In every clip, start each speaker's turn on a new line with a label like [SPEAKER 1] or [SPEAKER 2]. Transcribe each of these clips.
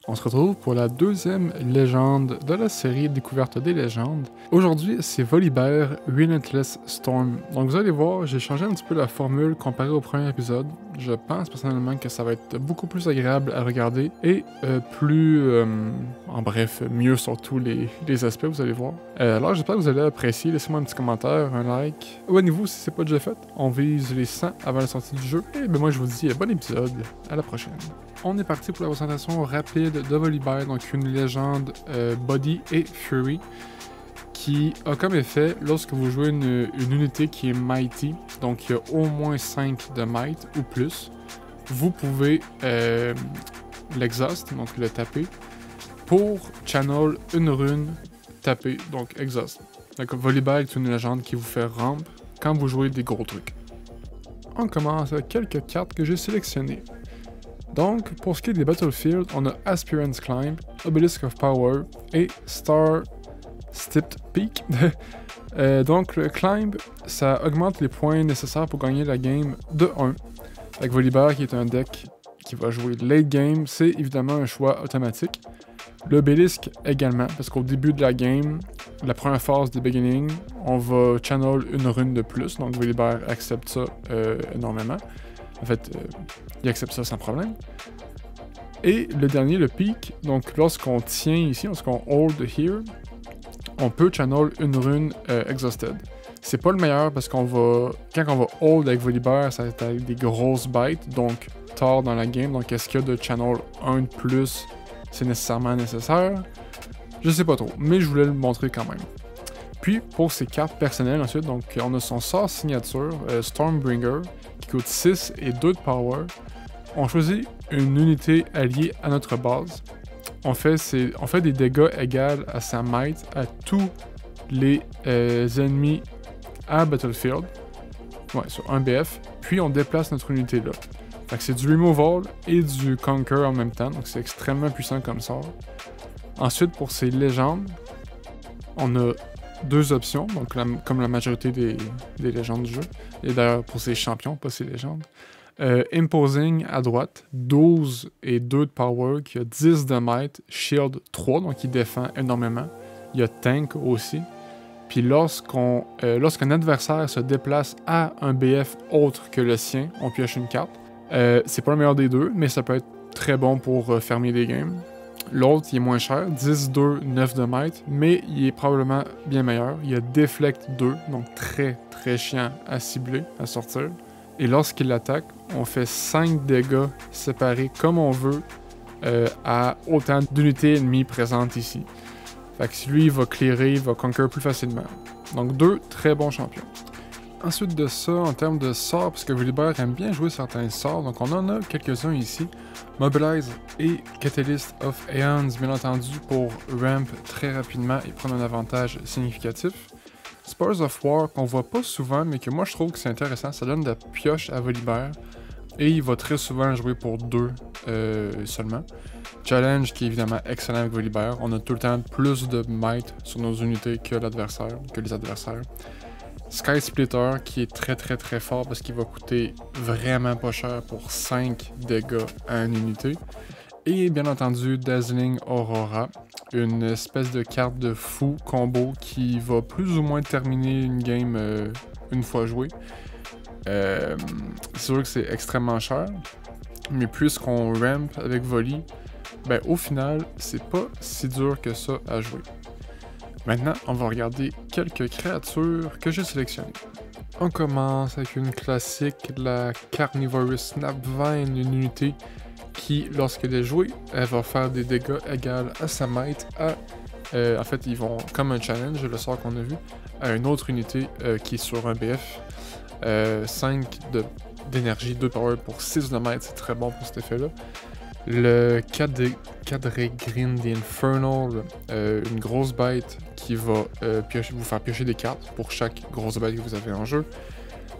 [SPEAKER 1] On se retrouve pour la deuxième légende de la série Découverte des légendes. Aujourd'hui, c'est Volibear Relentless Storm. Donc vous allez voir, j'ai changé un petit peu la formule comparée au premier épisode. Je pense personnellement que ça va être beaucoup plus agréable à regarder et en bref, mieux sur tous les aspects, vous allez voir. Alors j'espère que vous allez apprécier, laissez-moi un petit commentaire, un like. Abonnez-vous si c'est pas déjà fait. On vise les 100 avant la sortie du jeu. Et ben moi je vous dis bon épisode, à la prochaine. On est parti pour la présentation rapide de Volibear, donc une légende Body et Fury, qui a comme effet, lorsque vous jouez une unité qui est Mighty, donc il y a au moins 5 de Might ou plus, vous pouvez l'exhaust, donc le taper, pour channel une rune taper, donc exhaust. Donc Volibear est une légende qui vous fait ramp quand vous jouez des gros trucs. On commence avec quelques cartes que j'ai sélectionnées. Donc, pour ce qui est des Battlefields, on a Aspirant's Climb, Obelisk of Power et Star Stepped Peak. Donc, le Climb, ça augmente les points nécessaires pour gagner la game de 1. Avec Volibear, qui est un deck qui va jouer late game, c'est évidemment un choix automatique. L'Obélisque également, parce qu'au début de la game, la première phase de beginning, on va channel une rune de plus, donc Volibear accepte ça énormément. En fait, il accepte ça sans problème. Et le dernier, le Peak, donc lorsqu'on tient ici, lorsqu'on hold here, on peut channel une rune exhausted. C'est pas le meilleur parce quand on va hold avec Volibear, ça va être avec des grosses bites, donc tard dans la game. Donc est-ce qu'il y a de channel 1 de plus, c'est nécessairement nécessaire? Je sais pas trop, mais je voulais le montrer quand même. Puis pour ses cartes personnelles ensuite, donc on a son sort signature, Stormbringer, qui coûte 6 et 2 de power. On choisit une unité alliée à notre base. On fait des dégâts égaux à sa might à tous les ennemis à Battlefield. Ouais, sur un BF. Puis on déplace notre unité là. Fait que c'est du removal et du conquer en même temps. Donc c'est extrêmement puissant comme sort. Ensuite, pour ses légendes, on a deux options, donc comme la majorité des légendes du jeu. Et d'ailleurs pour ses champions, pas ses légendes. Imposing à droite, 12 et 2 de power, qui a 10 de might, shield 3, donc il défend énormément. Il y a tank aussi. Puis lorsqu'un adversaire se déplace à un BF autre que le sien, on pioche une carte. C'est pas le meilleur des deux, mais ça peut être très bon pour fermer des games. L'autre, il est moins cher, 10, 2, 9 de might, mais il est probablement bien meilleur. Il y a Deflect 2, donc très très chiant à cibler, à sortir. Et lorsqu'il attaque, on fait 5 dégâts séparés comme on veut à autant d'unités ennemies présentes ici. Fait que si lui il va clearer, il va conquer plus facilement. Donc deux très bons champions. Ensuite de ça, en termes de sorts, parce que Volibear aime bien jouer certains sorts, donc on en a quelques-uns ici. Mobilize et Catalyst of Aeons, bien entendu, pour ramp très rapidement et prendre un avantage significatif. Spurs of War, qu'on voit pas souvent, mais que moi je trouve que c'est intéressant, ça donne de la pioche à Volibear. Et il va très souvent jouer pour 2 seulement. Challenge, qui est évidemment excellent avec Volibear. On a tout le temps plus de might sur nos unités que les adversaires. Sky Splitter, qui est très très très fort parce qu'il va coûter vraiment pas cher pour 5 dégâts à une unité. Et bien entendu, Dazzling Aurora, une espèce de carte de fou combo qui va plus ou moins terminer une game une fois jouée. C'est sûr que c'est extrêmement cher, mais puisqu'on ramp avec Voli, ben au final, c'est pas si dur que ça à jouer. Maintenant, on va regarder quelques créatures que j'ai sélectionnées. On commence avec une classique, la Carnivorous Snapvine, une unité qui, lorsqu'elle est jouée, elle va faire des dégâts égaux à sa might en fait, ils vont, comme un challenge, le sort qu'on a vu, à une autre unité qui est sur un BF. 5 d'énergie, 2 power pour 6 de might, c'est très bon pour cet effet-là. Le Cadregreen the Infernal, une grosse bête qui va vous faire piocher des cartes pour chaque grosse bête que vous avez en jeu.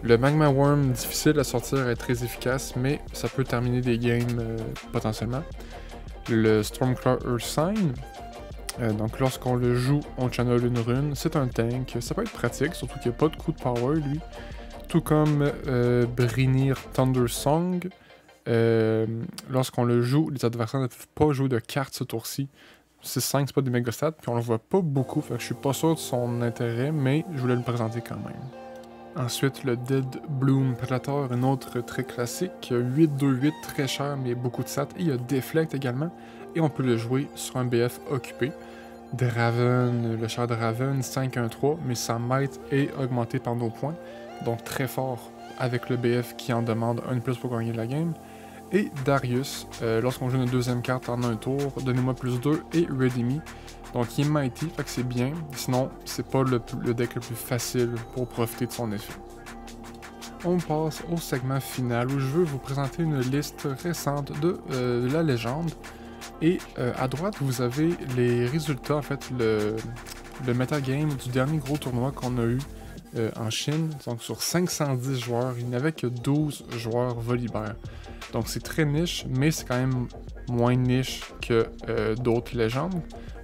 [SPEAKER 1] Le Magma Worm, difficile à sortir, est très efficace, mais ça peut terminer des games potentiellement. Le Stormclaw Earthsign, donc lorsqu'on le joue, on channel une rune, c'est un tank, ça peut être pratique, surtout qu'il n'y a pas de coup de power lui. Tout comme Brinir Thundersong, Lorsqu'on le joue, les adversaires ne peuvent pas jouer de cartes ce tour-ci. 6-5, c'est pas des méga stats, puis on le voit pas beaucoup, fait que je suis pas sûr de son intérêt, mais je voulais le présenter quand même. Ensuite, le Dead Bloom Predator, un autre très classique, 8-2-8, très cher, mais beaucoup de stats, et il y a Deflect également, et on peut le jouer sur un BF occupé. Draven, le char de Draven, 5-1-3, mais sa might est augmentée par nos points, donc très fort avec le BF qui en demande un de plus pour gagner la game. Et Darius, lorsqu'on joue une deuxième carte en un tour, donnez-moi plus 2 et Ready Me. Donc il est mighty, fait que c'est bien, sinon c'est pas le deck le plus facile pour profiter de son effet. On passe au segment final où je veux vous présenter une liste récente de la légende. Et à droite, vous avez les résultats, en fait, le metagame du dernier gros tournoi qu'on a eu en Chine. Donc sur 510 joueurs, il n'y avait que 12 joueurs Volibear. Donc c'est très niche, mais c'est quand même moins niche que d'autres légendes,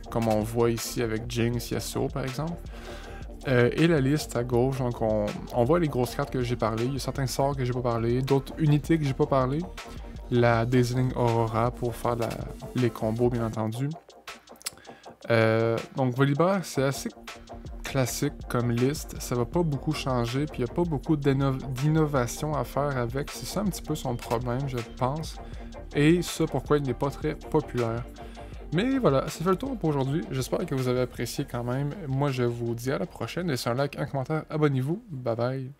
[SPEAKER 1] comme on voit ici avec Jinx, Yasuo par exemple. Et la liste à gauche, donc on voit les grosses cartes que j'ai parlé, il y a certains sorts que j'ai pas parlé, d'autres unités que j'ai pas parlé. La Dazzling Aurora pour faire les combos, bien entendu. Donc Volibear, c'est assez classique comme liste, ça va pas beaucoup changer, puis il n'y a pas beaucoup d'innovation à faire avec, c'est ça un petit peu son problème, je pense. Et ça, pourquoi il n'est pas très populaire. Mais voilà, c'est fait le tour pour aujourd'hui, j'espère que vous avez apprécié quand même. Moi, je vous dis à la prochaine, laissez un like, un commentaire, abonnez-vous, bye bye.